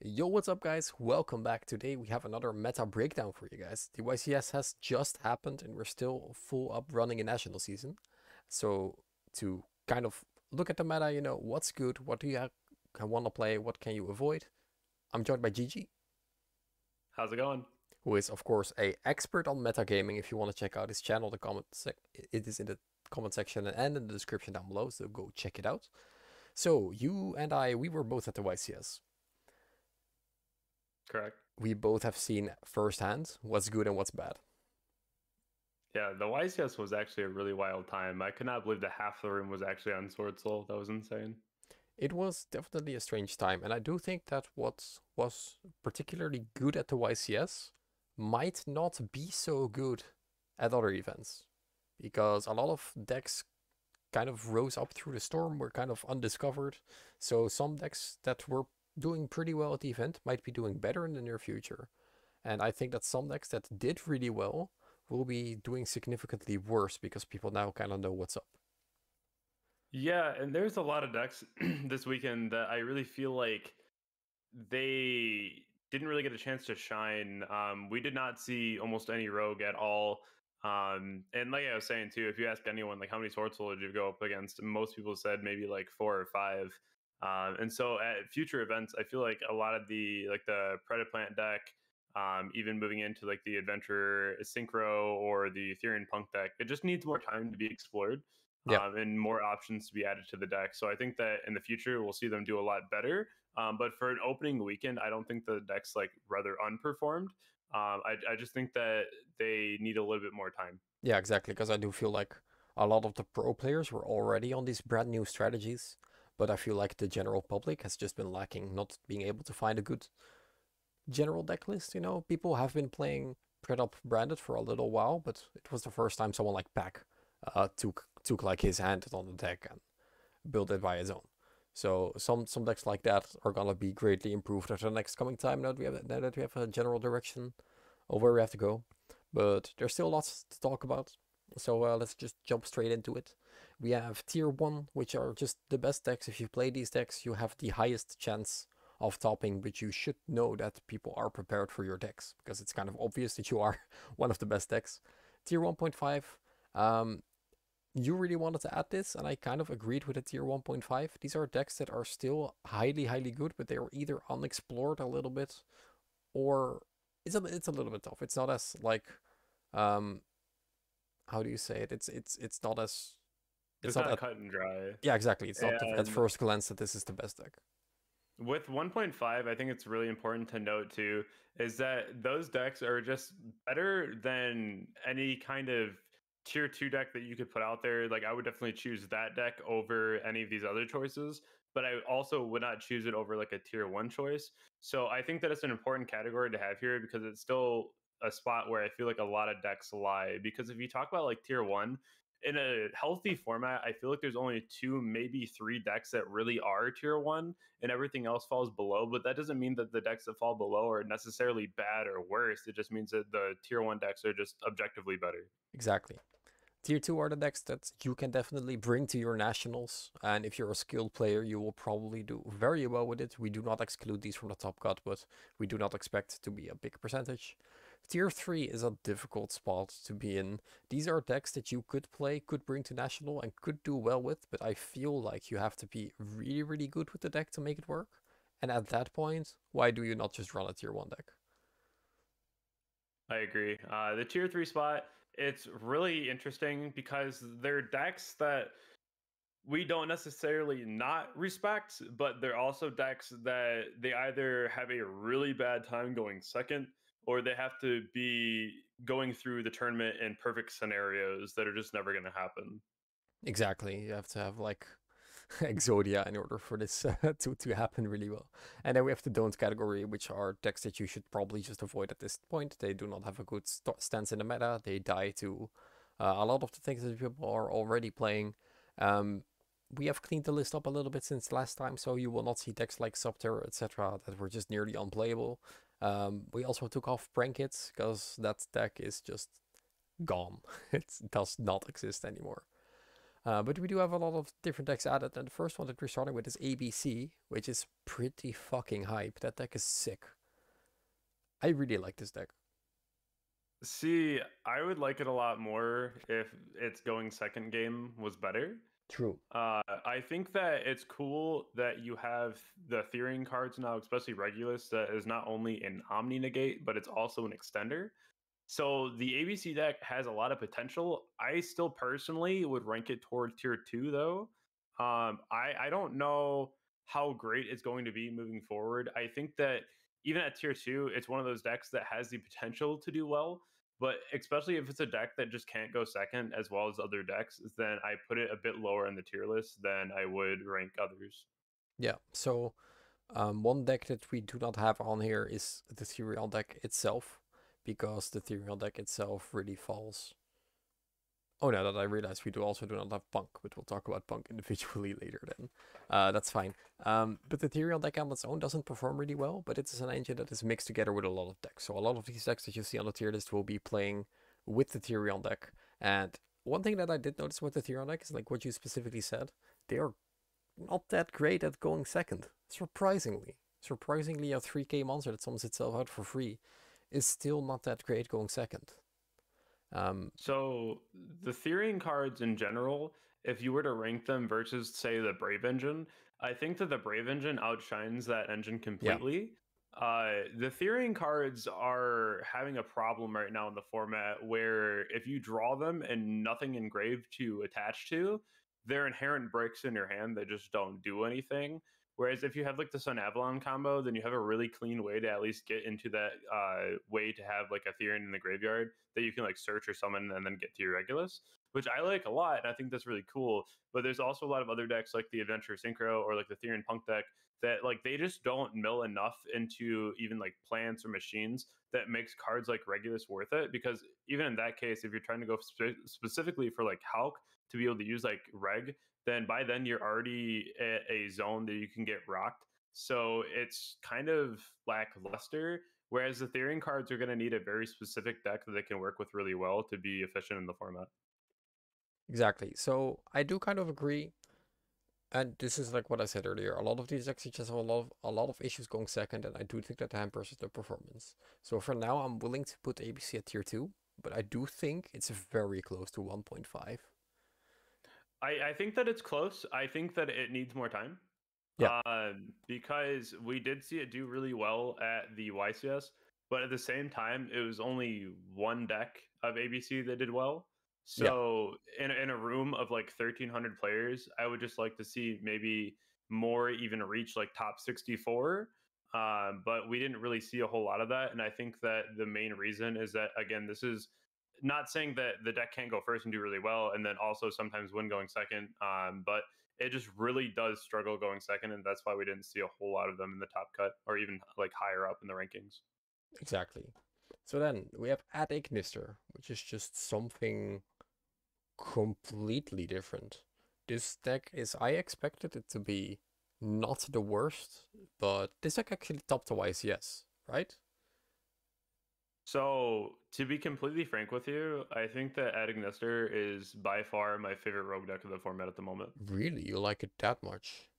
Yo, what's up guys? Welcome back. Today we have another meta breakdown for you guys. The YCS has just happened and we're still full up running a national season. So to kind of look at the meta, what's good, what do you want to play, what can you avoid? I'm joined by Gigi, How's it going? who is of course a expert on metagaming. If you want to check out his channel, it is in the comment section and in the description down below, so go check it out. So you and I, we were both at the YCS. Correct. We both have seen firsthand what's good and what's bad. Yeah, the YCS was actually a really wild time. I could not believe that half the room was actually on Sword Soul. That was insane. It was definitely a strange time, and I do think that what was particularly good at the YCS might not be so good at other events, because a lot of decks kind of rose up through the storm, were kind of undiscovered, so some decks that were doing pretty well at the event might be doing better in the near future. And I think that some decks that did really well will be doing significantly worse because people now kind of know what's up. Yeah, and there's a lot of decks this weekend that I really feel like they didn't really get a chance to shine. We did not see almost any rogue at all. And like I was saying too, if you ask anyone like how many Sword Soul did you go up against, most people said maybe like 4 or 5. And so at future events, I feel like a lot of the Predaplant deck, even moving into like the Adventure Synchro or the Ethereum Punk deck, it just needs more time to be explored. Yeah, And more options to be added to the deck. So I think that in the future we'll see them do a lot better. But for an opening weekend, I don't think the deck's like rather unperformed. I just think that they need a little bit more time. yeah, exactly. Because I do feel like a lot of the pro players were already on these brand new strategies, but I feel like the general public has just been lacking, not being able to find a good general deck list. People have been playing Predop branded for a little while, but it was the first time someone like Pack took like his hand on the deck and built it by his own. So some decks like that are gonna be greatly improved at the next coming time now that we have a general direction of where we have to go. But there's still lots to talk about. So let's just jump straight into it. We have tier 1, which are just the best decks. If you play these decks, you have the highest chance of topping, but you should know that people are prepared for your decks, because it's kind of obvious that you are one of the best decks. Tier 1.5, you really wanted to add this, and I kind of agreed with the tier 1.5. These are decks that are still highly, highly good, but they are either unexplored a little bit, or it's a little bit tough. It's not as like, um, how do you say it? It's not as it's It's not not at cut and dry. yeah, exactly. It's not at And first glance that this is the best deck. with 1.5, I think it's really important to note too is that those decks are just better than any kind of tier 2 deck that you could put out there. Like I would definitely choose that deck over any of these other choices, but I also would not choose it over like a tier 1 choice. So I think that it's an important category to have here because it's still a spot where I feel like a lot of decks lie, because if you talk about like tier 1 in a healthy format, I feel like there's only 2, maybe 3 decks that really are tier 1 and everything else falls below. But that doesn't mean that the decks that fall below are necessarily bad or worse. It just means that the tier 1 decks are just objectively better. Exactly. Tier 2 are the decks that you can definitely bring to your nationals, and if you're a skilled player, you will probably do very well with it. We do not exclude these from the top cut, but we do not expect it to be a big percentage. Tier 3 is a difficult spot to be in. These are decks that you could play, could bring to national, and could do well with, but I feel like you have to be really, really good with the deck to make it work. And at that point, why do you not just run a tier 1 deck? I agree. The tier 3 spot, it's really interesting because they're decks that we don't necessarily not respect, but they're also decks that they either have a really bad time going second or they have to be going through the tournament in perfect scenarios that are just never going to happen. Exactly, you have to have like Exodia in order for this to happen really well. And then we have the don't category, which are decks that you should probably just avoid at this point. They do not have a good stance in the meta. They die to a lot of the things that people are already playing. Um, we have cleaned the list up a little bit since last time, so you will not see decks like Subterror, etc. that were just nearly unplayable. We also took off Prankits, because that deck is just gone. It does not exist anymore. But we do have a lot of different decks added, and the first one that we're starting with is ABC, which is pretty fucking hype. That deck is sick. I really like this deck. See, I would like it a lot more if its going second game was better. True. I think that it's cool that you have the Therian cards now, especially Regulus, that is not only an Omni Negate, but it's also an extender. So the ABC deck has a lot of potential. I still personally would rank it towards tier 2 though. I don't know how great it's going to be moving forward. I think that even at tier 2, it's one of those decks that has the potential to do well, but especially if it's a deck that just can't go second as well as other decks, then I put it a bit lower in the tier list than I would rank others. Yeah, so one deck that we do not have on here is the Ethereal deck itself, because the Ethereal deck itself really falls. Oh, now that I realize we also do not have Punk, but we'll talk about Punk individually later then. That's fine. But the Ethereal deck on its own doesn't perform really well, but it's an engine that is mixed together with a lot of decks. So a lot of these decks that you see on the tier list will be playing with the Ethereal deck. And one thing that I did notice with the Ethereal deck is like what you specifically said. They are not that great at going second, surprisingly. Surprisingly, a 3k monster that sums itself out for free is still not that great going second. So the Therian cards in general, if you were to rank them versus, say, the Brave engine, I think that the Brave engine outshines that engine Yeah, completely. The Therian cards are having a problem right now in the format where if you draw them and nothing engraved to attach to, they're inherent bricks in your hand that just don't do anything. Whereas if you have like the Sun Avalon combo, then you have a really clean way to at least get into that way to have like a Therian in the graveyard that you can like search or summon and then get to your Regulus, which I like a lot. And I think that's really cool. But there's also a lot of other decks like the Adventure Synchro or like the Therian Punk deck that like they just don't mill enough into even like plants or machines that makes cards like Regulus worth it. Because even in that case, if you're trying to go specifically for like Hulk to be able to use like Reg, then by then you're already at a zone that you can get rocked. So it's kind of lackluster. Whereas the Therian cards are going to need a very specific deck that they can work with really well to be efficient in the format. exactly. So I do kind of agree. And this is like what I said earlier. A lot of these decks just have a lot of issues going second, and I do think that hampers the performance. So for now, I'm willing to put ABC at tier 2, but I do think it's very close to 1.5. I think that it's close. I think that it needs more time. Yeah, Because we did see it do really well at the YCS, but at the same time, it was only one deck of ABC that did well. yeah, So in a room of like 1,300 players, I would just like to see maybe more even reach like top 64. But we didn't really see a whole lot of that. And I think that the main reason is that, again, this is not saying that the deck can't go first and do really well, and then also sometimes win going second. But it just really does struggle going second, and that's why we didn't see a whole lot of them in the top cut or even like higher up in the rankings. exactly. So then we have Ad Ignister, which is just something completely different. This deck is, I expected it to be not the worst, but this deck actually topped the YCS, right? So to be completely frank with you, I think that Adignister is by far my favorite rogue deck of the format at the moment. Really? You like it that much?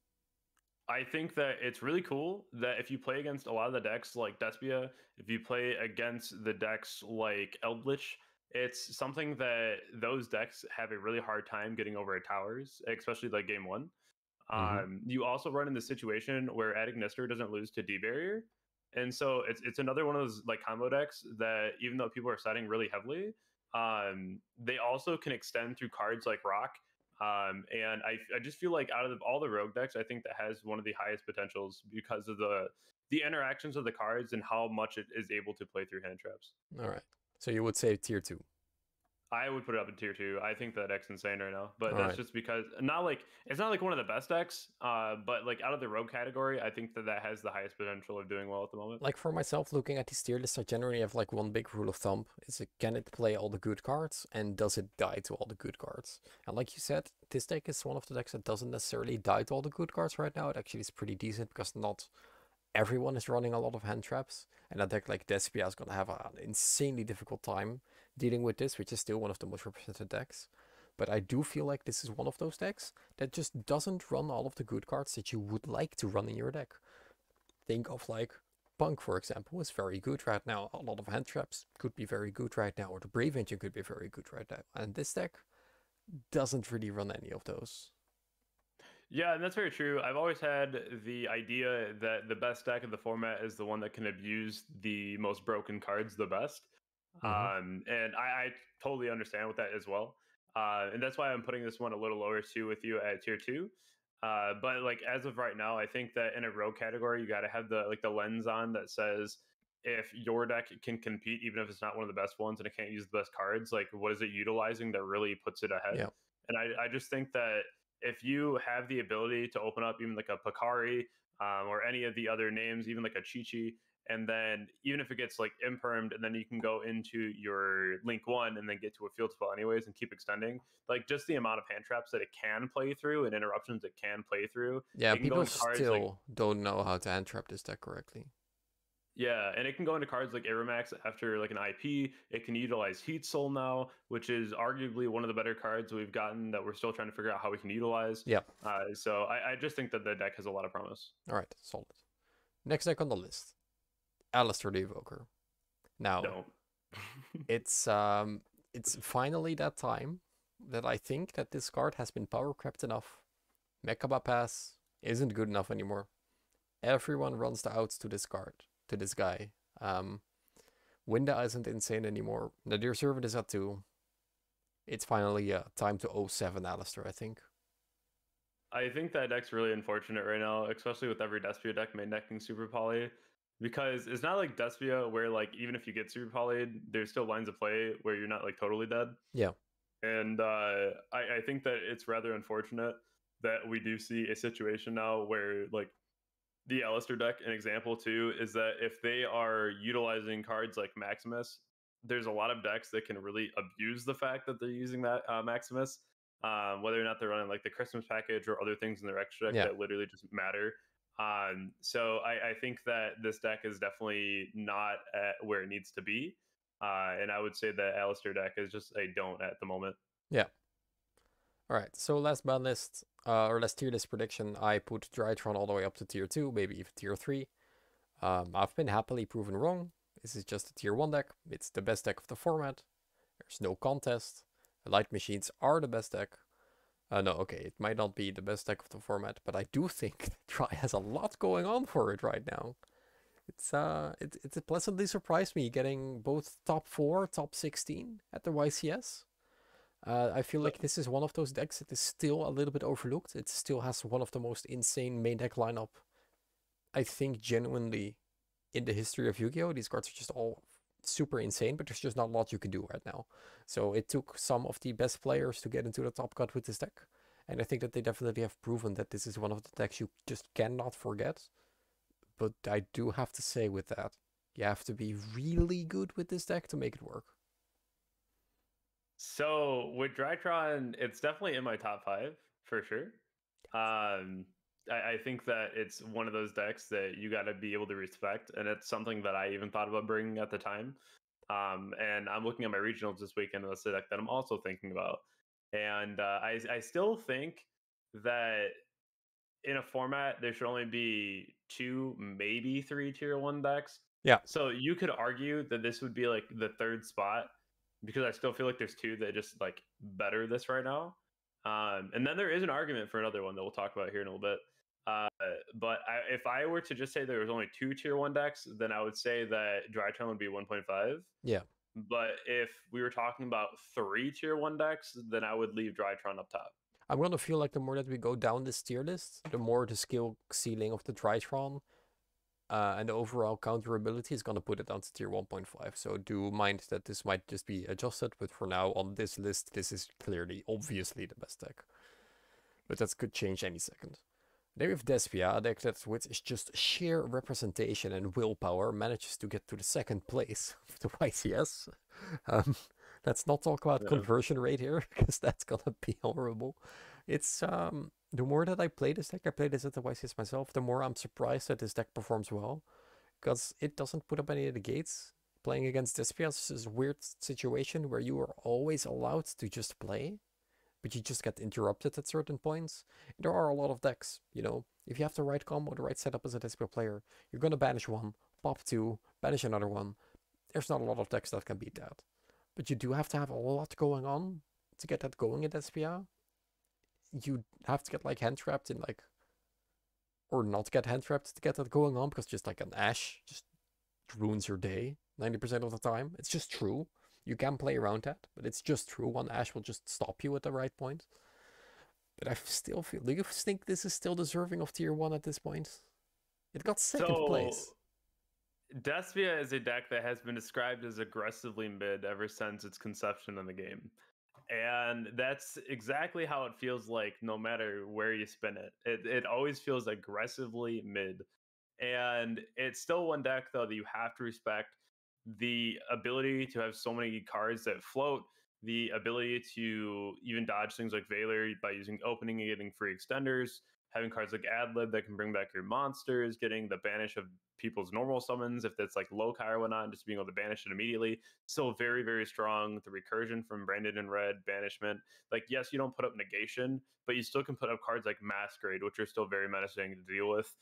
I think that it's really cool that if you play against a lot of the decks like Despia, if you play against the decks like Eldritch, it's something that those decks have a really hard time getting over at towers, especially like game one. Mm-hmm. You also run in the situation where Adignister doesn't lose to D barrier. And so it's another one of those like combo decks that even though people are setting really heavily, they also can extend through cards like Rock. And I just feel like out of all the rogue decks, I think that has one of the highest potentials because of the interactions of the cards and how much it is able to play through hand traps. All right. So you would say tier 2. I would put it up in tier 2. I think that deck's insane right now, but All that's right. just because not like it's not like one of the best decks, but like out of the rogue category, I think that has the highest potential of doing well at the moment. Like for myself, looking at these tier lists, I generally have like one big rule of thumb: is it, can it play all the good cards, and does it die to all the good cards? And like you said, this deck is one of the decks that doesn't necessarily die to all the good cards right now. It actually is pretty decent because not everyone is running a lot of hand traps, and a deck like Despia is gonna have an insanely difficult time dealing with this, which is still one of the most represented decks. But I do feel like this is one of those decks that just doesn't run all of the good cards that you would like to run in your deck. Think of like Punk, for example, is very good right now. A lot of hand traps could be very good right now, or the Brave Engine could be very good right now. And this deck doesn't really run any of those. Yeah, and that's very true. I've always had the idea that the best deck of the format is the one that can abuse the most broken cards the best. And I totally understand with that as well. And that's why I'm putting this one a little lower too with you at tier 2. But like as of right now, I think that in a rogue category, you got to have the lens on that says if your deck can compete, even if it's not one of the best ones and it can't use the best cards, like what is it utilizing that really puts it ahead? Yeah. And I just think that if you have the ability to open up even like a Pakari or any of the other names, even like a Chi-Chi, and then even if it gets like impermed, and then you can go into your link 1 and then get to a field spell anyways and keep extending, like just the amount of hand traps that it can play through and interruptions it can play through. Yeah, It can go people into cards like, still don't know how to hand trap this deck correctly. yeah, and it can go into cards like Aeromax after like an IP. It can utilize Heat Soul now, which is arguably one of the better cards we've gotten that we're still trying to figure out how we can utilize. Yeah. So I just think that the deck has a lot of promise. All right, solid. Next deck on the list, Alistair the Evoker. Now, Don't. it's finally that time that I think that this card has been power crept enough. Mekaba Pass isn't good enough anymore. Everyone runs the outs to this card, to this guy. Winda isn't insane anymore. Nadir Servant is at 2. It's finally time to 07 Alistair, I think. I think that deck's really unfortunate right now, especially with every Despia deck main decking Super Poly, because it's not like Despia where like even if you get Super Polyed, there's still lines of play where you're not like totally dead. Yeah. And I think that it's rather unfortunate that we do see a situation now where like the Alistar deck, an example too, is that if they are utilizing cards like Maximus, there's a lot of decks that can really abuse the fact that they're using that Maximus, whether or not they're running like the Christmas package or other things in their extra deck that literally just matter. So I think that this deck is definitely not at where it needs to be. And I would say that Alistair deck is just a don't at the moment. Yeah. All right, so last ban list, or last tier list prediction, I put Triatron all the way up to tier 2, maybe even tier 3. I've been happily proven wrong. This is just a tier 1 deck. It's the best deck of the format. There's no contest. Light Machines are the best deck. No, okay, it might not be the best deck of the format, but I do think that Tri has a lot going on for it right now. It's pleasantly surprised me getting both top 4, top 16 at the YCS. I feel like this is one of those decks that is still a little bit overlooked. It still has one of the most insane main deck lineup, I think, genuinely in the history of Yu-Gi-Oh! These cards are just all super insane, but there's just not a lot you can do right now. So it took some of the best players to get into the top cut with this deck. And I think that they definitely have proven that this is one of the decks you just cannot forget. But I do have to say with that, you have to be really good with this deck to make it work. So with Triatron, it's definitely in my top 5 for sure. I think that it's one of those decks that you got to be able to respect, and it's something that I even thought about bringing at the time. And I'm looking at my regionals this weekend, and that's a deck that I'm also thinking about. And I still think that in a format there should only be 2, maybe 3 tier 1 decks. Yeah. So you could argue that this would be like the 3rd spot, because I still feel like there's 2 that just like better this right now. And then there is an argument for another one that we'll talk about here in a little bit. But if I were to just say there was only 2 tier 1 decks, then I would say that Drytron would be 1.5. Yeah. But if we were talking about 3 tier 1 decks, then I would leave Drytron up top. I'm gonna feel like the more that we go down this tier list, the more the skill ceiling of the Drytron and the overall counter ability is gonna put it down to tier 1.5. So do mind that this might just be adjusted, but for now on this list, this is clearly, obviously the best deck. But that could change any second. Then we have Despia, a deck that with just sheer representation and willpower manages to get to the 2nd place of the YCS. Let's not talk about conversion rate here, because that's gonna be horrible. It's the more that I play this deck, I play this at the YCS myself, the more I'm surprised that this deck performs well, because it doesn't put up any of the gates. Playing against Despia is this weird situation where you are always allowed to just play. but you just get interrupted at certain points. There are a lot of decks, you know, if you have the right combo, the right setup as a Despia player, you're gonna banish one, pop two, banish another one. There's not a lot of decks that can beat that. But you do have to have a lot going on to get that going in Despia. You have to get like hand trapped in like, or not get hand trapped to get that going on, because just like an Ash just ruins your day 90% of the time. It's just true. You can play around that, but it's just true. One Ash will just stop you at the right point. But I still feel, do you think this is still deserving of tier 1 at this point? It got second place. Despia is a deck that has been described as aggressively mid ever since its conception in the game. And that's exactly how it feels like no matter where you spin it. It always feels aggressively mid. And it's still one deck, though, that you have to respect the ability to have so many cards that float, the ability to even dodge things like Valor by using opening and getting free extenders, having cards like Adlib that can bring back your monsters, getting the banish of people's normal summons if it's like Lokai or whatnot, and just being able to banish it immediately. Still very, very strong. The recursion from Branded in Red, banishment. Like, yes, you don't put up negation, but you still can put up cards like Masquerade, which are still very menacing to deal with.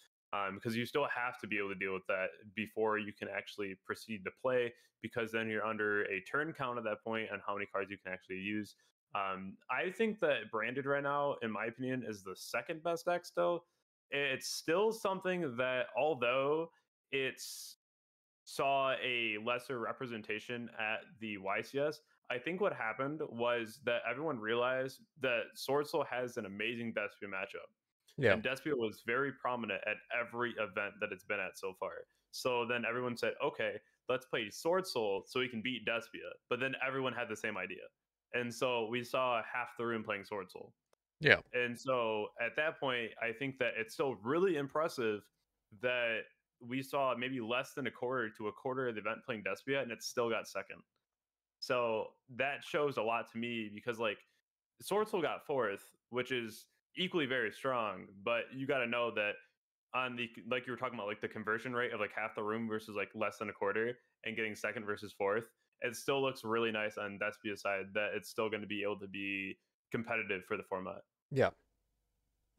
Because you still have to be able to deal with that before you can actually proceed to play, because then you're under a turn count at that point on how many cards you can actually use. I think that Branded right now, in my opinion, is the second best deck still. It's still something that, although it's saw a lesser representation at the YCS, I think what happened was that everyone realized that Sword Soul has an amazing Despia matchup. Yeah. And Despia was very prominent at every event that it's been at so far. So then everyone said, okay, let's play Sword Soul so we can beat Despia. But then everyone had the same idea. And so we saw half the room playing Sword Soul. Yeah. And so at that point, I think that it's still really impressive that we saw maybe less than a quarter to a quarter of the event playing Despia, and it still got second. So that shows a lot to me, because like Sword Soul got fourth, which is equally very strong, but you got to know that on the, like you were talking about, like the conversion rate of like half the room versus like less than a quarter, and getting second versus fourth, it still looks really nice on Despia's side that it's still going to be able to be competitive for the format. Yeah.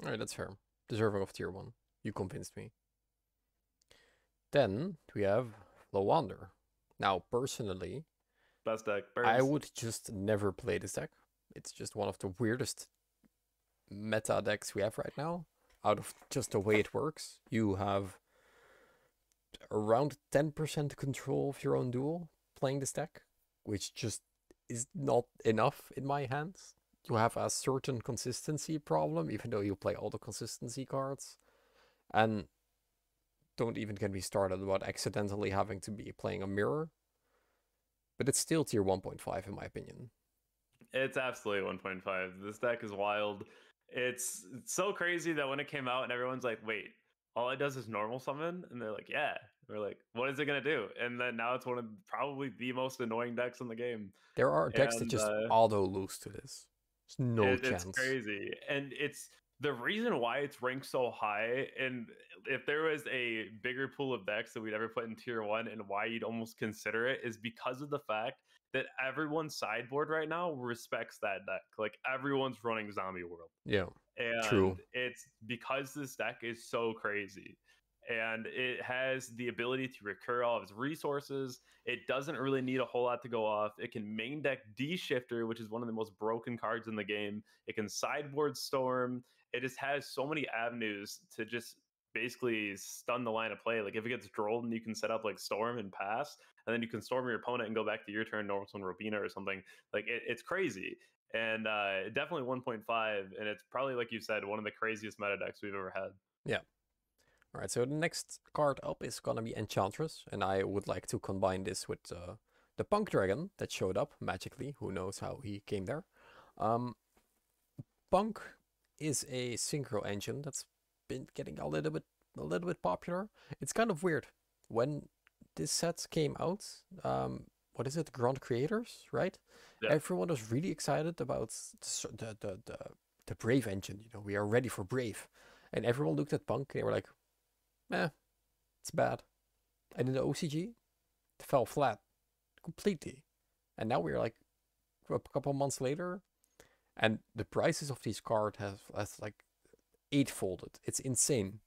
All right, that's fair. Deserving of tier 1. You convinced me. Then we have Lowander. Now, personally, Best deck. I Burns. would just never play this deck. It's just one of the weirdest meta decks we have right now. Out of just the way it works, you have around 10% control of your own duel playing this deck, which just is not enough in my hands. You have a certain consistency problem, even though you play all the consistency cards. And don't even get me started about accidentally having to be playing a mirror. But it's still tier 1.5 in my opinion. It's absolutely 1.5. This deck is wild. It's so crazy that when it came out and everyone's like, wait, all it does is normal summon? And they're like, yeah. We're like, what is it going to do? And then now it's one of probably the most annoying decks in the game. There are decks that And just auto lose to this. There's no it's chance. crazy. And it's the reason why it's ranked so high. And if there was a bigger pool of decks that we'd ever put in tier 1, and why you'd almost consider it, is because of the fact that everyone's sideboard right now respects that deck. Like, everyone's running Zombie World. Yeah, And true. it's because this deck is so crazy. And it has the ability to recur all of its resources. It doesn't really need a whole lot to go off. It can main deck D-Shifter, which is one of the most broken cards in the game. It can sideboard Storm. It just has so many avenues to just basically stun the line of play. Like, if it gets drolled, and you can set up like Storm and pass, and then you can Storm your opponent and go back to your turn, normal summon Robina or something. Like, it's crazy. And definitely 1.5, and it's probably, like you said, one of the craziest meta decks we've ever had. Yeah. All right, so the next card up is gonna be Enchantress, and I would like to combine this with the Punk Dragon that showed up magically. Who knows how he came there? Punk is a synchro engine that's been getting a little bit popular. It's kind of weird. When this set came out, what is it, Grand Creators, right? Yeah. Everyone was really excited about the Brave engine. You know, we are ready for Brave, and everyone looked at Punk and they were like, it's bad. And in the OCG, it fell flat completely. And now we're like, a couple months later, And the prices of these cards has like eightfolded. It's insane.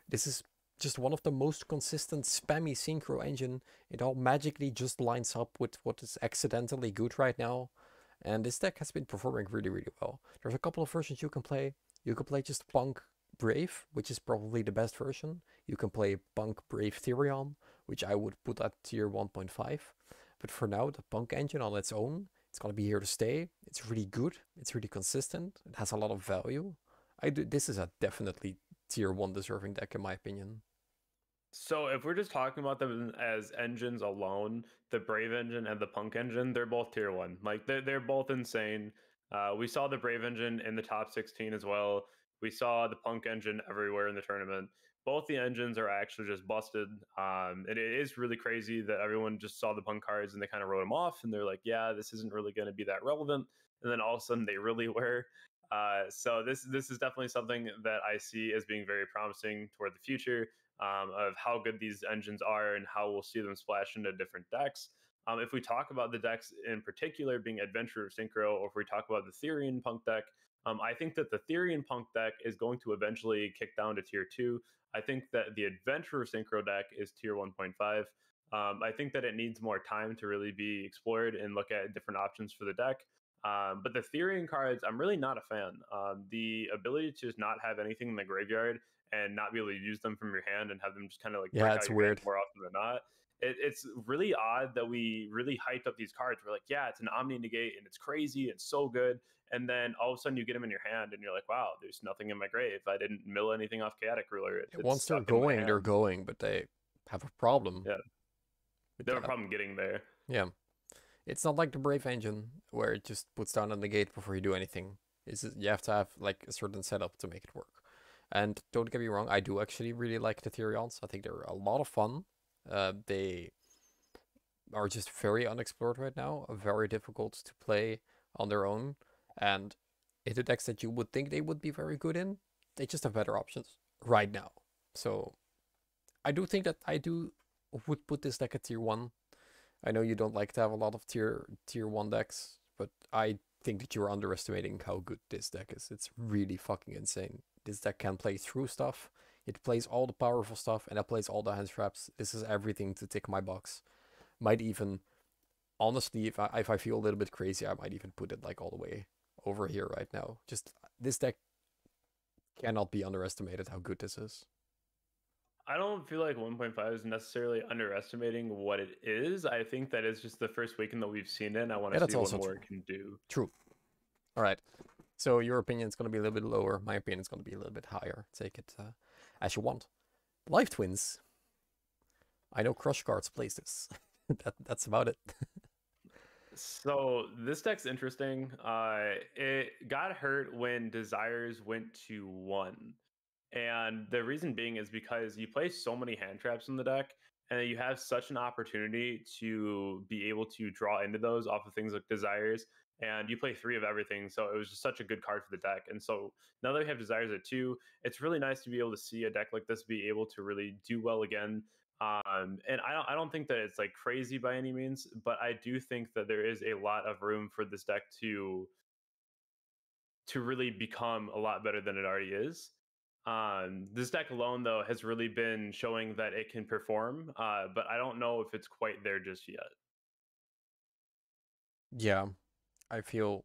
This is just one of the most consistent spammy synchro engine. It all magically just lines up with what is accidentally good right now. And this deck has been performing really, really well. There's a couple of versions you can play. You can play just Punk Brave, which is probably the best version. You can play Punk Brave Therion, which I would put at tier 1.5. But for now, the Punk engine on its own, it's gonna be here to stay. It's really good. It's really consistent. It has a lot of value. This is a definitely tier 1 deserving deck in my opinion. So if we're just talking about them as engines alone, the Brave engine and the Punk engine, they're both tier 1. Like they're both insane. We saw the Brave engine in the top 16 as well. We saw the Punk engine everywhere in the tournament. Both the engines are actually just busted. It is really crazy that everyone just saw the Punk cards and they kind of wrote them off and they're like, yeah, this isn't really going to be that relevant. And then all of a sudden they really were. So this is definitely something that I see as being very promising toward the future. Of how good these engines are and how we'll see them splash into different decks. If we talk about the decks in particular being Adventure or Synchro, or if we talk about the Therian Punk deck, I think that the Therian Punk deck is going to eventually kick down to tier 2. I think that the Adventure Synchro deck is tier 1.5. I think that it needs more time to really be explored and look at different options for the deck. But the Therian cards, I'm really not a fan. The ability to just not have anything in the graveyard and not be able to use them from your hand and have them just kind of like break out your weird. hand more often than not. It's really odd that we really hyped up these cards. We're like, yeah, it's an Omni Negate and it's crazy, it's so good. And then all of a sudden you get them in your hand and you're like, wow, there's nothing in my grave. I didn't mill anything off Chaotic Ruler. It's Once they're stuck in my hand. they're going, but they have a problem. Yeah, they have a problem getting there. Yeah. It's not like the Brave engine where it just puts down a negate before you do anything. You have to have like a certain setup to make it work. And don't get me wrong, I do actually really like the Therions. I think they're a lot of fun. They are just very unexplored right now, very difficult to play on their own. And in the decks that you would think they would be very good in, they just have better options right now. So I do think that would put this deck at tier 1. I know you don't like to have a lot of tier 1 decks, but I think that you're underestimating how good this deck is. It's really fucking insane. This deck can play through stuff. It plays all the powerful stuff and it plays all the hand traps. This is everything to tick my box. Might even, honestly, if I feel a little bit crazy, I might even put it like all the way over here right now. Just this deck cannot be underestimated how good this is. I don't feel like 1.5 is necessarily underestimating what it is. I think that it's just the first weekend that we've seen it, and I want to see what more it can do. True. All right. So your opinion is going to be a little bit lower. My opinion is going to be a little bit higher. Take it as you want. Life Twins. I know Crush Cards plays this. That's about it. So this deck's interesting. It got hurt when Desires went to 1. And the reason being is because you play so many hand traps in the deck, and you have such an opportunity to be able to draw into those off of things like Desires. And you play 3 of everything, so it was just such a good card for the deck. And so now that we have Desires at 2, it's really nice to be able to see a deck like this be able to really do well again. And I don't think that it's like crazy by any means, but I do think that there is a lot of room for this deck to really become a lot better than it already is. This deck alone, though, has really been showing that it can perform, but I don't know if it's quite there just yet. Yeah, I feel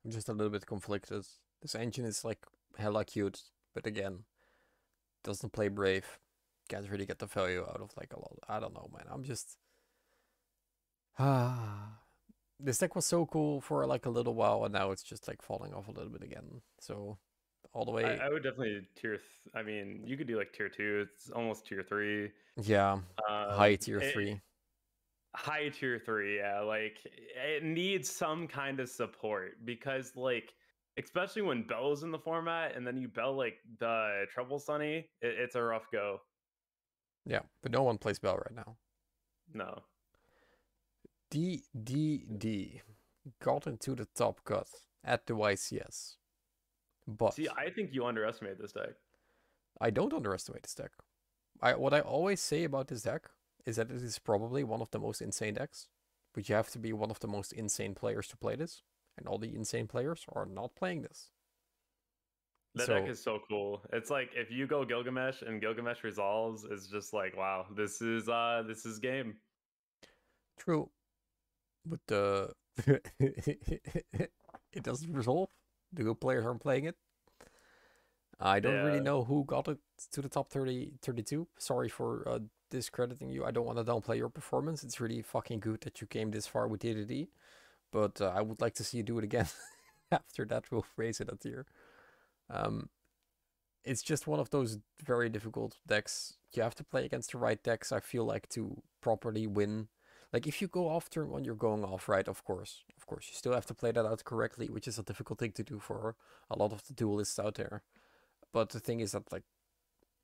I'm just a little bit conflicted. This engine is like hella cute, but again, doesn't play Brave. Can't really get the value out of like a lot. I don't know, man. I'm just this deck was so cool for like a little while, and now it's just like falling off a little bit again. So all the way. I would definitely I mean, you could do like tier 2. It's almost tier 3. Yeah, high tier 3. High tier 3, yeah. Like it needs some kind of support because, like, especially when Bell's in the format, and then you Bell like the Trouble Sunny, it's a rough go. Yeah, but no one plays Bell right now. No. DDD got into the top cut at the YCS. But see, I think you underestimate this deck. I don't underestimate this deck. What I always say about this deck is that it is probably one of the most insane decks, but you have to be one of the most insane players to play this. and all the insane players are not playing this. That deck So is so cool. It's like if you go Gilgamesh and Gilgamesh resolves, it's just like wow, this is game. true, but it doesn't resolve. The good players aren't playing it. I don't really Yeah. know who got it to the top 30, 32. Sorry for discrediting you. I don't want to downplay your performance. It's really fucking good that you came this far with DDD, but I would like to see you do it again. After that, we'll raise it a tier. Um, it's just one of those very difficult decks. You have to play against the right decks, I feel like, to properly win. Like, if you go off turn when you're going off, right, of course. Of course, you still have to play that out correctly, which is a difficult thing to do for a lot of the duelists out there. But the thing is that, like,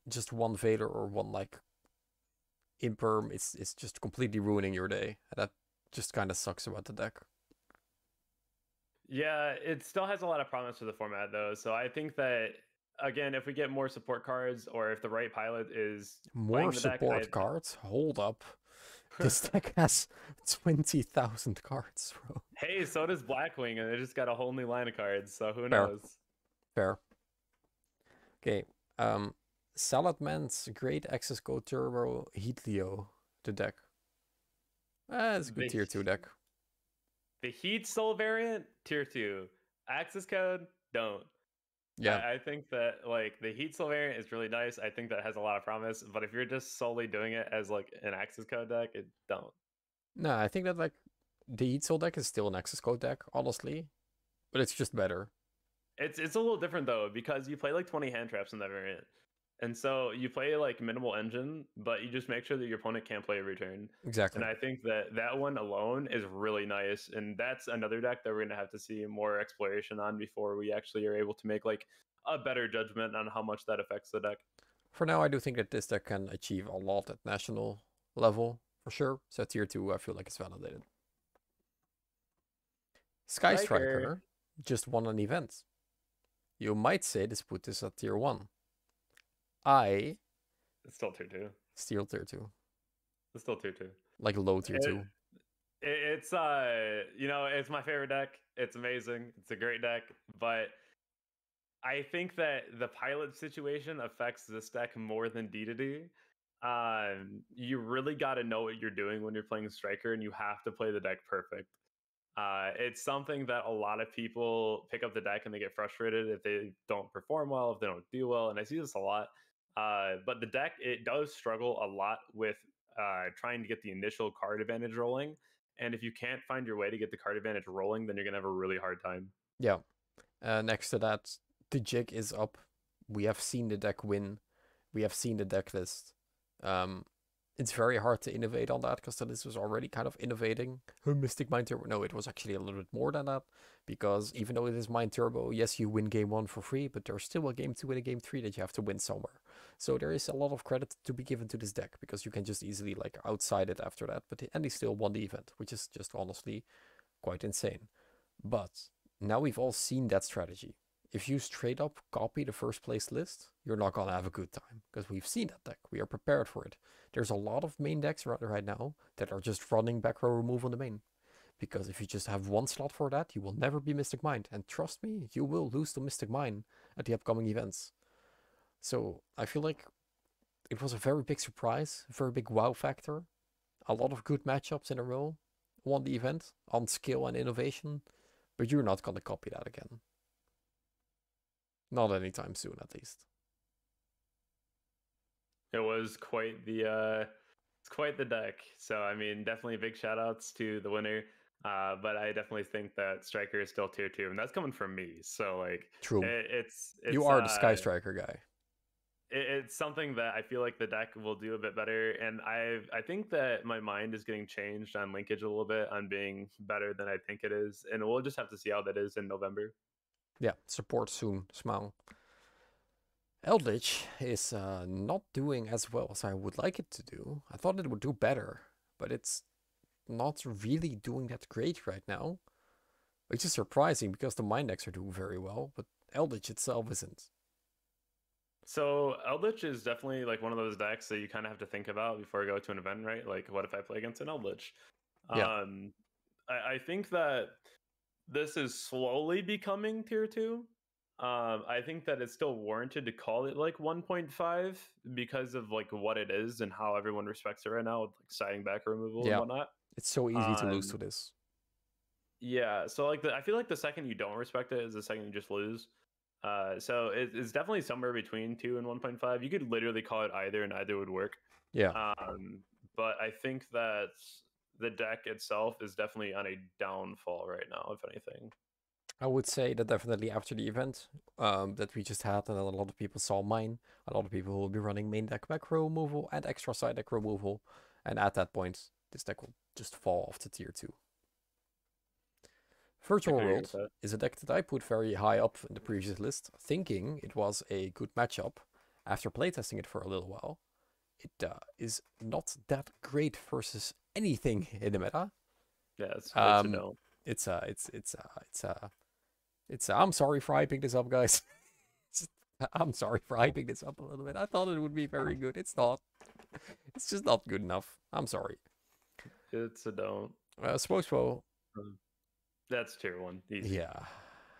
just one Vader or one, like, Imperm, it's just completely ruining your day. And that just kind of sucks about the deck. Yeah, it still has a lot of promise for the format though. So I think that again, if we get more support cards or if the right pilot is More playing the deck, support cards? Hold up. This deck has 20,000 cards, bro. hey, so does Blackwing, and they just got a whole new line of cards. So who Fair, knows? fair. Okay, Saladman's Great Access Go Turbo Heatleo, the deck. It's a good The tier 2 deck. the Heat Soul variant, tier 2. Access code, don't. Yeah. I think that like the Heat Soul variant is really nice. I think that has a lot of promise. But if you're just solely doing it as like an access code deck, it don't. No, I think that like the Heat Soul deck is still an Access Code deck, honestly, but it's just better. It's a little different though because you play like 20 hand traps in that variant. And so you play like minimal engine, but you just make sure that your opponent can't play every turn. Exactly. And I think that that one alone is really nice. And that's another deck that we're going to have to see more exploration on before we actually are able to make like a better judgment on how much that affects the deck. For now, I do think that this deck can achieve a lot at national level, for sure. So tier 2, I feel like it's validated. Sky Striker. Striker just won an event. You might say this put this at tier 1. I It's still tier 2. steal tier 2. It's still tier 2. Like low tier 2. It's it's my favorite deck. It's amazing. It's a great deck, but I think that the pilot situation affects this deck more than D. You really got to know what you're doing when you're playing Striker, and you have to play the deck perfect. It's something that a lot of people pick up the deck and they get frustrated if they don't perform well, if they don't do well, and I see this a lot. But the deck, it does struggle a lot with trying to get the initial card advantage rolling. And if you can't find your way to get the card advantage rolling, then you're going to have a really hard time. Yeah. Next to that, the jig is up. We have seen the deck win. We have seen the deck list. It's very hard to innovate on that because the list was already kind of innovating. Mystic Mind Turbo. No, it was actually a little bit more than that because even though it is Mind Turbo, yes, you win game 1 for free, but there's still a game 2 and a game 3 that you have to win somewhere. So there is a lot of credit to be given to this deck because you can just easily like outside it after that. And he still won the event, which is just honestly quite insane. But now we've all seen that strategy. If you straight up copy the first place list, you're not gonna have a good time because we've seen that deck. We are prepared for it. There's a lot of main decks right now that are just running back row remove on the main. Because if you just have one slot for that, you will never be Mystic Mind. And trust me, you will lose to Mystic Mind at the upcoming events. So I feel like it was a very big surprise, a very big wow factor. A lot of good matchups in a row won the event on skill and innovation, but you're not gonna copy that again. Not anytime soon, at least. It was it's quite the deck. So I mean, definitely big shout outs to the winner. But I definitely think that Striker is still tier 2, and that's coming from me. So like, True. it's You are the Sky Striker guy. It's something that I feel like the deck will do a bit better, and I think that my mind is getting changed on linkage a little bit on being better than I think it is, and we'll just have to see how that is in November. Yeah, support soon, smile. Eldritch is not doing as well as I would like it to do. I thought it would do better, but it's not really doing that great right now. Which is surprising because the mind decks are doing very well, but Eldritch itself isn't. So Eldritch is definitely like one of those decks that you kind of have to think about before you go to an event, right? Like, what if I play against an Eldritch? Yeah. I think that this is slowly becoming tier 2. I think that it's still warranted to call it like 1.5 because of like what it is and how everyone respects it right now with like siding back removal and Yeah, whatnot. it's so easy to lose Um, to this. yeah, so like I feel like the second you don't respect it is the second you just lose. So it's definitely somewhere between 2 and 1.5. You could literally call it either, and either would work. Yeah, But I think that the deck itself is definitely on a downfall right now, if anything. I would say that definitely after the event that we just had, and a lot of people saw mine, a lot of people will be running main deck macro removal and extra side deck removal, and at that point, this deck will just fall off to tier 2. I Virtual could agree with World that. is a deck that I put very high up in the previous list, thinking it was a good matchup. After playtesting it for a little while, it is not that great versus anything in the meta. Yeah, it's a no. I'm sorry for hyping this up, guys. I'm sorry for hyping this up a little bit. I thought it would be very good. It's not. It's just not good enough. I'm sorry. It's a don't. Spokespo. That's tier 1. Easy. Yeah,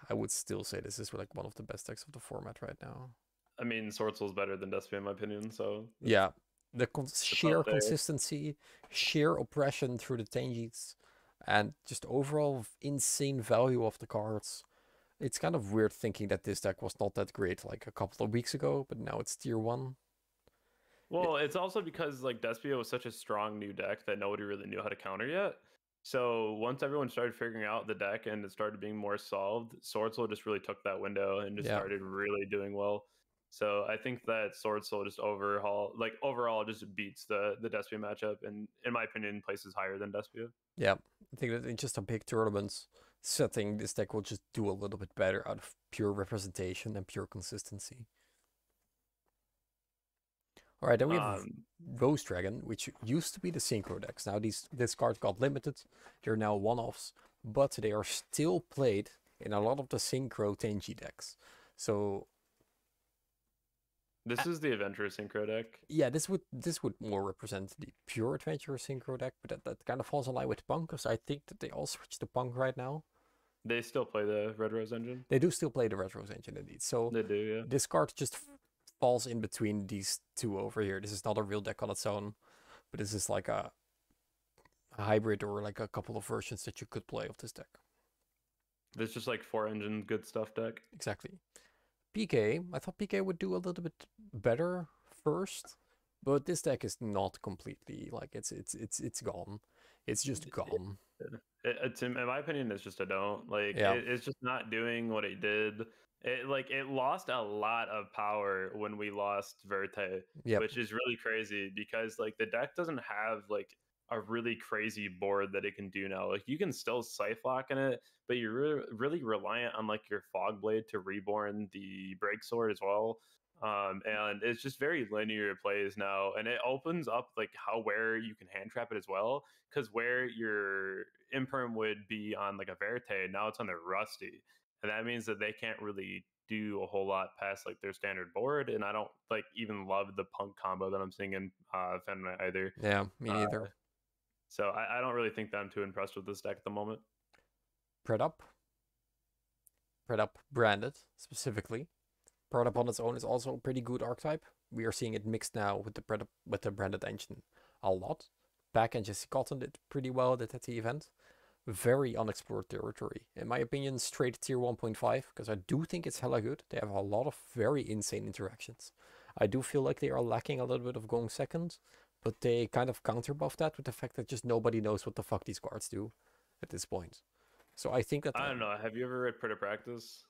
I would still say this is like one of the best decks of the format right now. I mean, Sword Soul's better than Despia in my opinion, so yeah, the sheer there. consistency, sheer oppression through the Tenjis, and just overall insane value of the cards. It's kind of weird thinking that this deck was not that great like a couple of weeks ago, but now it's tier 1. Well, it's also because like Despia was such a strong new deck that nobody really knew how to counter yet. So once everyone started figuring out the deck and it started being more solved, Sword Soul just really took that window and just started really doing well. So I think that Sword Soul just overall just beats the Despia matchup, and in my opinion places higher than Despia. Yeah, I think that in just a big tournament setting, this deck will just do a little bit better out of pure representation and pure consistency. All right, then we have Rose Dragon, which used to be the Synchro decks. Now this card got limited. They're now one-offs, but they are still played in a lot of the Synchro Tenji decks. So this is the Avengers Synchro deck. Yeah, this would more represent the pure Adventure Synchro deck, but that kind of falls in line with Punk, because I think that they all switched to Punk right now. They still play the Red Rose engine? They do still play the Red Rose engine, indeed. So they do, yeah. This card just falls in between these two over here. This is not a real deck on its own, but this is like a hybrid or like a couple of versions that you could play of this deck. There's just like 4-engine good stuff deck. Exactly. PK, I thought PK would do a little bit better first, but this deck is not completely like it's gone. It's just gone. In my opinion, it's just a don't. Like it's just not doing what it did. It lost a lot of power when we lost Verte, which is really crazy because like the deck doesn't have like a really crazy board that it can do now. Like you can still Scythe Lock in it, but you're really reliant on like your Fog Blade to reborn the Break Sword as well. And it's just very linear plays now, and it opens up like where you can hand trap it as well, because where your Imperm would be on like a Verte, now it's on their Rusty, and that means that they can't really do a whole lot past like their standard board. And I don't like even love the Punk combo that I'm seeing in Fenway either. Yeah, me neither. So I don't really think that I'm too impressed with this deck at the moment. Pred Up branded specifically. Pred Up on its own is also a pretty good archetype. We are seeing it mixed now with the branded engine a lot. Back and Jesse Cotton did pretty well at the event. Very unexplored territory. In my opinion, straight tier 1.5, because I do think it's hella good. They have a lot of very insane interactions. I do feel like they are lacking a little bit of going second, but they kind of counterbuff that with the fact that just nobody knows what the fuck these cards do at this point. So I think that... I don't know. Have you ever read Pred Up Practice?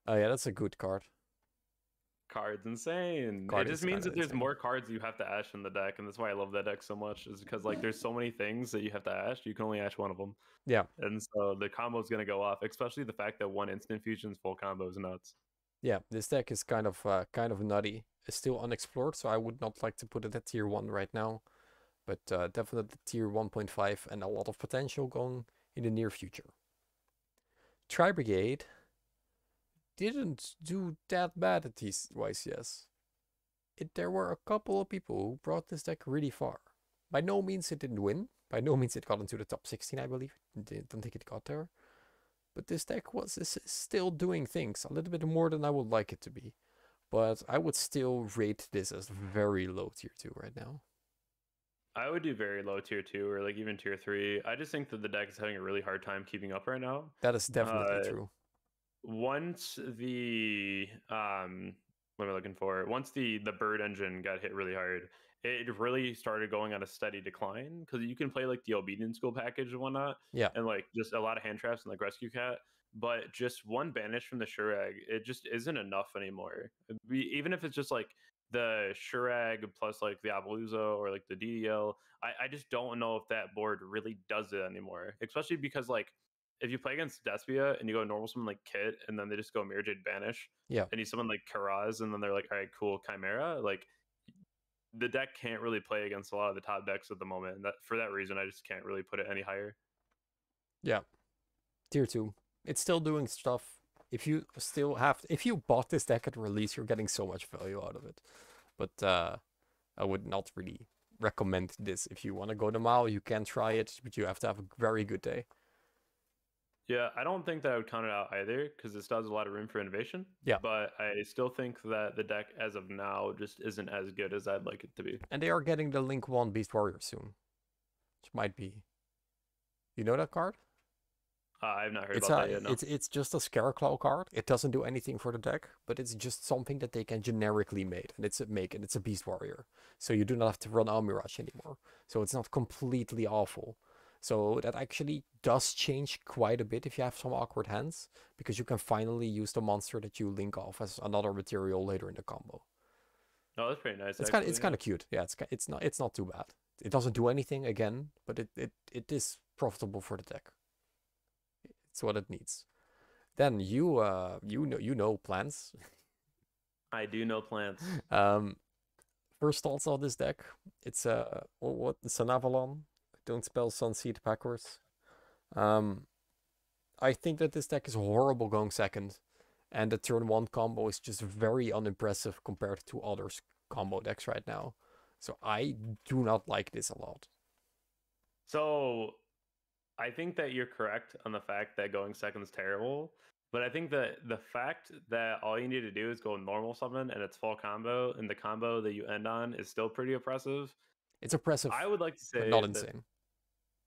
Oh yeah, that's a good card. Card's insane. It just means that there's more cards you have to ash in the deck, and that's why I love that deck so much, is because like there's so many things that you have to ash, you can only ash one of them. Yeah. And so the combo is going to go off, especially the fact that one instant fusion's full combo is nuts. Yeah, this deck is kind of nutty. It's still unexplored, so I would not like to put it at tier 1 right now. But definitely tier 1.5 and a lot of potential going in the near future. Brigade didn't do that bad at these YCS. There were a couple of people who brought this deck really far. By no means it didn't win. By no means it got into the top 16, I believe. I don't think it got there. But this deck is still doing things a little bit more than I would like it to be. But I would still rate this as very low tier 2 right now. I would do very low tier 2 or like even tier 3. I just think that the deck is having a really hard time keeping up right now. That is definitely true. Once the what am I looking for? Once the bird engine got hit really hard, it really started going on a steady decline because you can play like the obedience school package and whatnot, Yeah. and like just a lot of hand traps and like rescue cat. But just one banish from the Shurag, it just isn't enough anymore. Even if it's just like the Shurag plus like the Abeluzo or like the DDL, I just don't know if that board really does it anymore. Especially because like if you play against Despia and you go normal summon like Kit and then they just go Mirror Jade Banish, Yeah. and you summon like Karaz and then they're like, all right, cool, Chimera, like the deck can't really play against a lot of the top decks at the moment. And that for that reason, I just can't really put it any higher. Yeah. Tier 2. It's still doing stuff. If you bought this deck at release, you're getting so much value out of it. But I would not really recommend this. If you want to go the mile, you can try it, but you have to have a very good day. Yeah, I don't think that I would count it out either because it still has a lot of room for innovation. Yeah. But I still think that the deck as of now just isn't as good as I'd like it to be. And they are getting the Link 1 Beast Warrior soon. Which might be... You know that card? I've not heard about that yet, no. It's just a Scareclaw card. It doesn't do anything for the deck, but it's just something that they can generically make. And it's a Beast Warrior. So you do not have to run Almirage anymore. So it's not completely awful. So that actually does change quite a bit if you have some awkward hands, because you can finally use the monster that you link off as another material later in the combo. No, that's pretty nice. It's kind of cute. Yeah, it's not too bad. It doesn't do anything again, but it is profitable for the deck. It's what it needs. Then you know plants. I do know plants. First thoughts on this deck. It's it's an Avalon. Don't spell Sunseed backwards. I think that this deck is horrible going second, and the turn 1 combo is just very unimpressive compared to others combo decks right now. So I do not like this a lot. So I think that you're correct on the fact that going second is terrible, but I think that the fact that all you need to do is go normal summon and it's full combo, and the combo that you end on is still pretty oppressive. It's oppressive. I would like to say but not insane.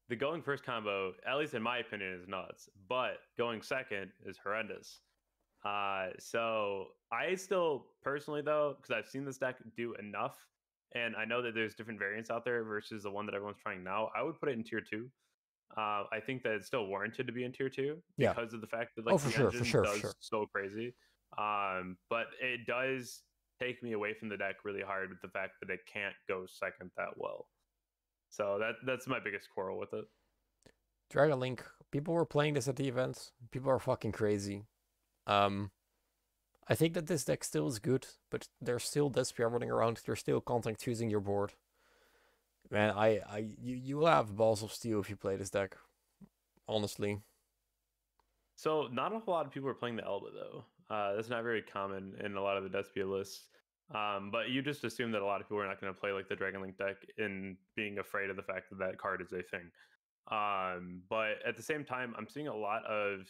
The going first combo, at least in my opinion, is nuts, but going second is horrendous. So I still personally, though, because I've seen this deck do enough, and I know that there's different variants out there versus the one that everyone's trying now, I would put it in tier 2. I think that it's still warranted to be in tier 2 because of the fact that like the engine does so crazy. But it does take me away from the deck really hard with the fact that it can't go second that well. So that's my biggest quarrel with it. Dragon Link, people were playing this at the event. People are fucking crazy. I think that this deck still is good, but there's still Despia running around. There's still contact using your board. Man, you will have balls of steel if you play this deck. Honestly. So not a whole lot of people are playing the Elba though. That's not very common in a lot of the Despia lists. But you just assume that a lot of people are not going to play like the Dragon Link deck in being afraid of the fact that that card is a thing. But at the same time, I'm seeing a lot of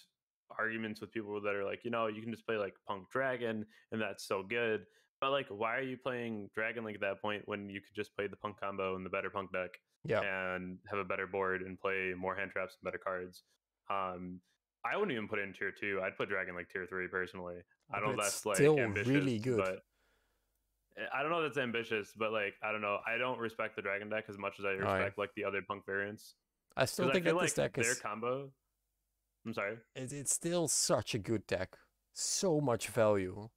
arguments with people that are like, you can just play like Punk Dragon and that's so good. But like, why are you playing Dragon Link at that point when you could just play the Punk combo and the better Punk deck and have a better board and play more hand traps and better cards? I wouldn't even put it in tier 2. I'd put Dragon Link tier 3 personally. I don't know that's like ambitious, really good. But I don't know if that's ambitious, but like I don't know. I don't respect the Dragon deck as much as I respect like the other Punk variants. I still think that this deck is their combo. I'm sorry. It's still such a good deck. So much value.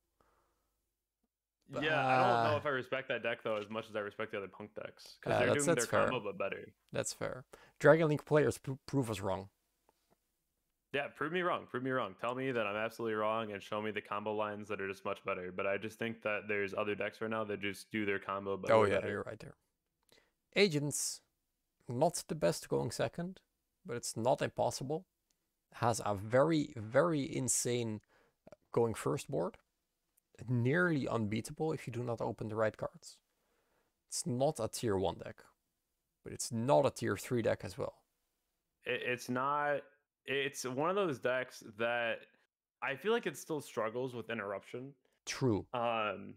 Yeah, I don't know if I respect that deck though as much as I respect the other Punk decks because they're doing their combo but better. That's fair. Dragon Link players prove us wrong. Yeah, prove me wrong. Prove me wrong. Tell me that I'm absolutely wrong and show me the combo lines that are just much better. But I just think that there's other decks right now that just do their combo better. Oh yeah, you're right there. Agents, not the best going second, but it's not impossible. Has a very, very insane going first board. Nearly unbeatable if you do not open the right cards. It's not a tier 1 deck, but it's not a tier 3 deck as well. It's not it's one of those decks that I feel like it still struggles with interruption. True. Um,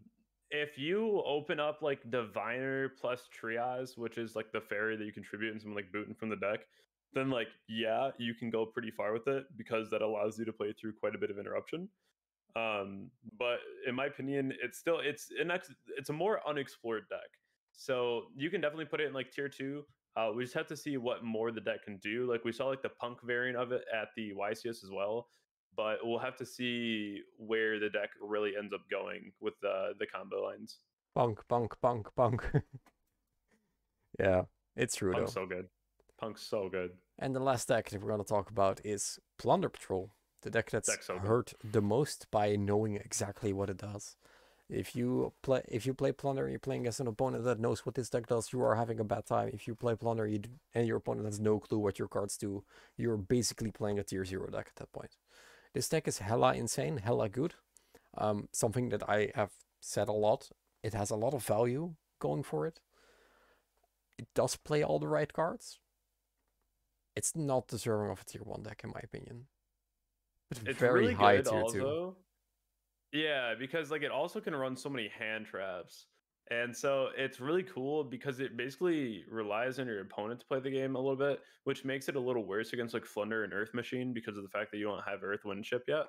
if you open up like Diviner plus Triage, which is like the fairy that you contribute and someone like booting from the deck, then like yeah, you can go pretty far with it because that allows you to play through quite a bit of interruption. But in my opinion, it's a more unexplored deck. So you can definitely put it in like tier two. We just have to see what more the deck can do. Like we saw like the punk variant of it at the YCS as well, but we'll have to see where the deck really ends up going with the combo lines. Punk, punk, punk, punk. Yeah, it's true Punk's though. so good. Punk's so good. And the last deck that we're going to talk about is Plunder Patrol, the deck that's Deck's so good. hurt the most by knowing exactly what it does. If you play Plunder and you're playing against an opponent that knows what this deck does, you are having a bad time. If you play Plunder and your opponent has no clue what your cards do, you're basically playing a tier 0 deck at that point. This deck is hella insane, hella good. Something that I have said a lot. It has a lot of value going for it. It does play all the right cards. It's not deserving of a tier 1 deck in my opinion. But It's very really high good tier 2. also. Yeah, because like it also can run so many hand traps. And so it's really cool because it basically relies on your opponent to play the game a little bit, which makes it a little worse against like Flunder and Earth Machine because of the fact that you don't have Earth Wind Chip yet.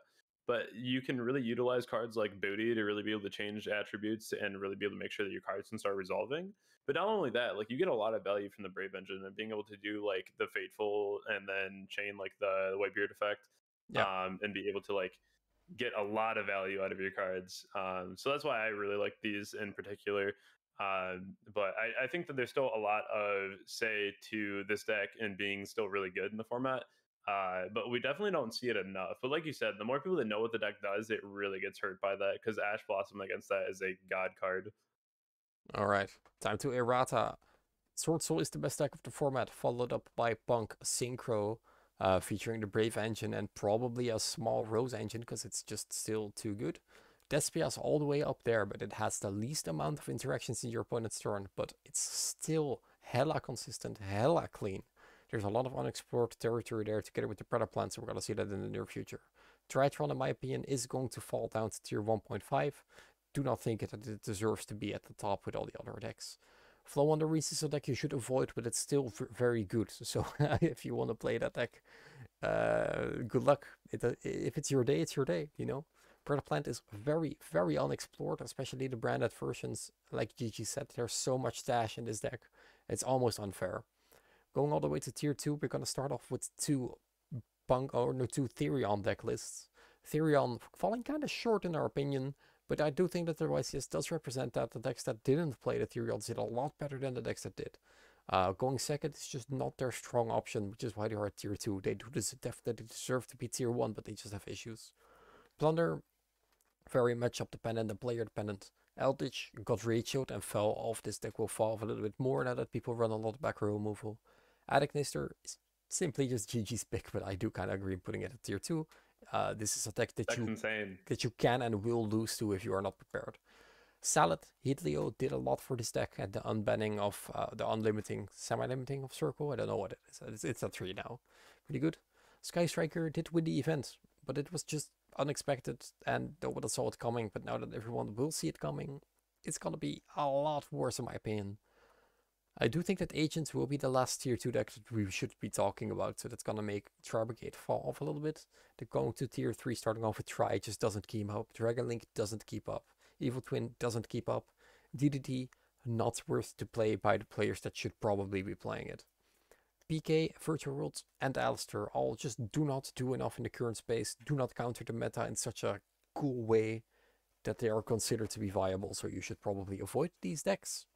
But you can really utilize cards like Booty to really be able to change attributes and really be able to make sure that your cards can start resolving. But not only that, like you get a lot of value from the Brave Engine and being able to do like the Fateful and then chain like the Whitebeard effect, Yeah. and be able to like get a lot of value out of your cards. So that's why I really like these in particular. But I think that there's still a lot of say to this deck and being still really good in the format. But we definitely don't see it enough. But like you said, the more people that know what the deck does, it really gets hurt by that because Ash Blossom against that is a god card. Alright. Time to errata. Sword Soul is the best deck of the format, followed up by Punk Synchro, featuring the Brave engine and probably a small Rose engine because it's just still too good. Despia's all the way up there, but it has the least amount of interactions in your opponent's turn, but it's still hella consistent, hella clean. There's a lot of unexplored territory there together with the Predator plants, so we're going to see that in the near future. Triatron, in my opinion, is going to fall down to tier 1.5. Do not think that it deserves to be at the top with all the other decks. Flow on the Reese is a deck you should avoid, but it's still very good. So if you want to play that deck, good luck. If it's your day, it's your day, you know? Predator Plant is very, very unexplored, especially the branded versions. Like Gigi said, there's so much stash in this deck. It's almost unfair. Going all the way to tier 2, we're going to start off with two Therion deck lists. Therion falling kind of short in our opinion, but I do think that the YCS does represent that the decks that didn't play the Therions did a lot better than the decks that did. Going second is just not their strong option, which is why they are at tier 2. They do this definitely deserve to be tier 1, but they just have issues. Plunder, very matchup dependent and player dependent. Eldritch got ratioed and fell off. This deck will fall off a little bit more now that people run a lot of back row removal. Adagnister is simply just GG's pick, but I do kind of agree putting it at tier 2. This is a deck that you can and will lose to if you are not prepared. Salad, Hitleo did a lot for this deck and the unbanning of the unlimiting, semi-limiting of Circle. I don't know what it is. It's a 3 now. Pretty good. Sky Striker did win the event, but it was just unexpected and nobody saw it coming. But now that everyone will see it coming, it's going to be a lot worse in my opinion. I do think that Agents will be the last tier 2 deck that we should be talking about, so that's gonna make Brigade fall off a little bit. They're going to tier 3 starting off with Try, just doesn't keep up. Dragon Link doesn't keep up. Evil Twin doesn't keep up. DDT, not worth to play by the players that should probably be playing it. PK, Virtual Worlds, and Alistar all just do not do enough in the current space, do not counter the meta in such a cool way that they are considered to be viable, so you should probably avoid these decks.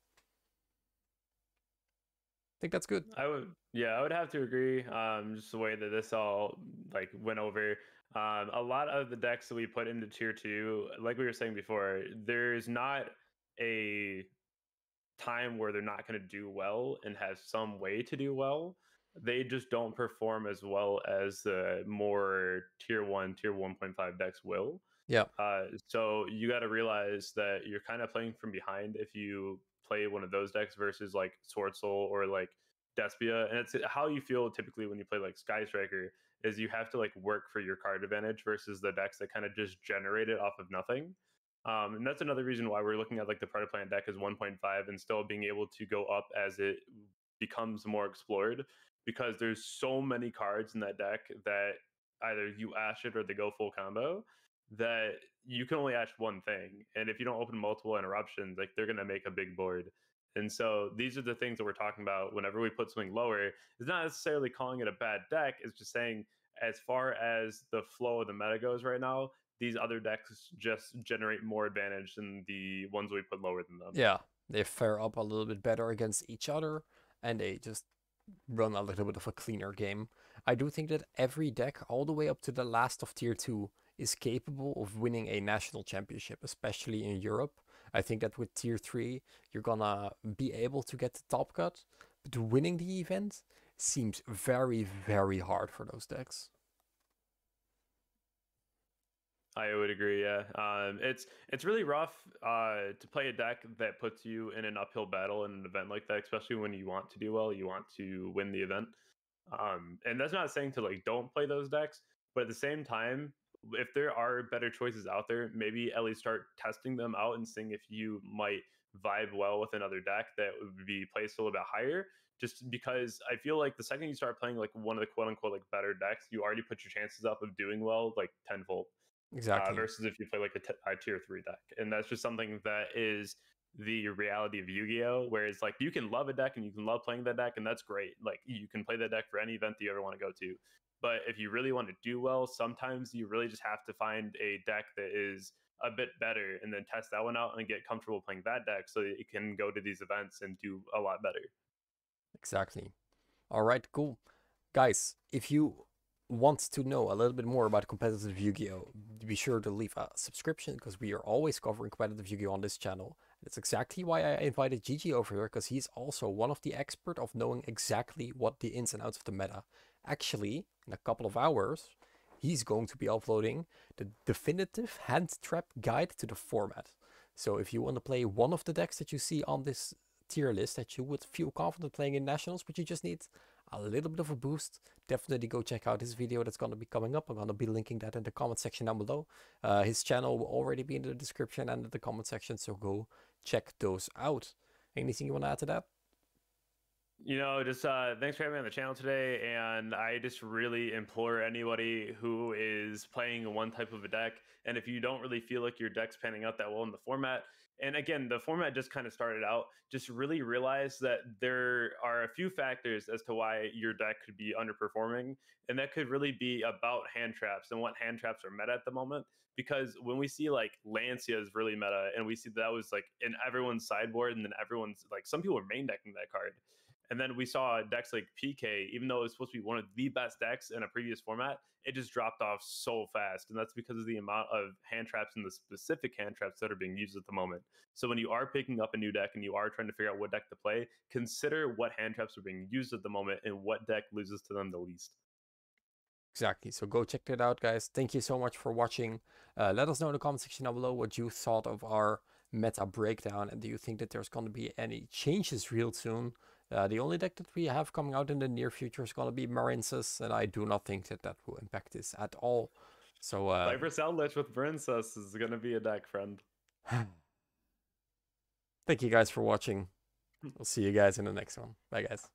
Think that's good. I would have to agree. Just the way that this all like went over. A lot of the decks that we put into tier 2, like we were saying before, there's not a time where they're not going to do well and have some way to do well. They just don't perform as well as the more tier 1, tier 1.5 decks will. Yeah. So you got to realize that you're kind of playing from behind if you play one of those decks versus like Sword Soul or like Despia, and it's how you feel typically when you play like Sky Striker. Is you have to like work for your card advantage versus the decks that kind of just generate it off of nothing. And that's another reason why we're looking at like the Party Plant deck as 1.5 and still being able to go up as it becomes more explored, because there's so many cards in that deck that either you ash it or they go full combo, that you can only ash one thing. And if you don't open multiple interruptions, like they're gonna make a big board. And so these are the things that we're talking about whenever we put something lower. It's not necessarily calling it a bad deck, it's just saying as far as the flow of the meta goes right now, these other decks just generate more advantage than the ones we put lower than them. Yeah, they fare up a little bit better against each other, and they just run a little bit of a cleaner game. I do think that every deck, all the way up to the last of Tier 2, is capable of winning a national championship, especially in Europe. I think that with Tier 3, you're gonna be able to get the top cut, but winning the event seems very, very hard for those decks. I would agree. Yeah, it's really rough to play a deck that puts you in an uphill battle in an event like that, especially when you want to do well, you want to win the event. And that's not saying to like don't play those decks, but at the same time, if there are better choices out there, maybe at least start testing them out and seeing if you might vibe well with another deck that would be placed a little bit higher. Just because I feel like the second you start playing like one of the quote unquote like better decks, you already put your chances up of doing well like tenfold. Exactly. Versus if you play like a tier 3 deck. And that's just something that is the reality of Yu-Gi-Oh! Where it's like you can love a deck and you can love playing that deck, and that's great. Like you can play that deck for any event that you ever want to go to. But if you really want to do well, sometimes you really just have to find a deck that is a bit better and then test that one out and get comfortable playing that deck so that you can go to these events and do a lot better. Exactly. All right, cool. Guys, if you want to know a little bit more about competitive Yu-Gi-Oh, be sure to leave a subscription, because we are always covering competitive Yu-Gi-Oh on this channel. That's exactly why I invited Gigi over here, because he's also one of the expert of knowing exactly what the ins and outs of the meta. Actually, in a couple of hours, he's going to be uploading the definitive hand trap guide to the format. So if you want to play one of the decks that you see on this tier list that you would feel confident playing in nationals, but you just need a little bit of a boost, definitely go check out his video that's going to be coming up. I'm going to be linking that in the comment section down below. His channel will already be in the description and in the comment section, so go check those out. Anything you want to add to that? Just thanks for having me on the channel today, and I just really implore anybody who is playing one type of a deck, and if you don't really feel like your deck's panning out that well in the format, and again, the format just kind of started out, just really realize that there are a few factors as to why your deck could be underperforming, and that could really be about hand traps and what hand traps are meta at the moment. Because when we see like Lancia is really meta, and we see that was like in everyone's sideboard, and then everyone's like, some people are main decking that card. And then we saw decks like PK, even though it was supposed to be one of the best decks in a previous format, it just dropped off so fast. And that's because of the amount of hand traps and the specific hand traps that are being used at the moment. So when you are picking up a new deck and you are trying to figure out what deck to play, consider what hand traps are being used at the moment and what deck loses to them the least. Exactly. So go check that out, guys. Thank you so much for watching. Let us know in the comment section down below what you thought of our meta breakdown, and do you think that there's going to be any changes real soon? The only deck that we have coming out in the near future is going to be Marincess, and I do not think that that will impact this at all. So, Viper Soundlich with Brincess is going to be a deck, friend. Thank you guys for watching. We'll see you guys in the next one. Bye, guys.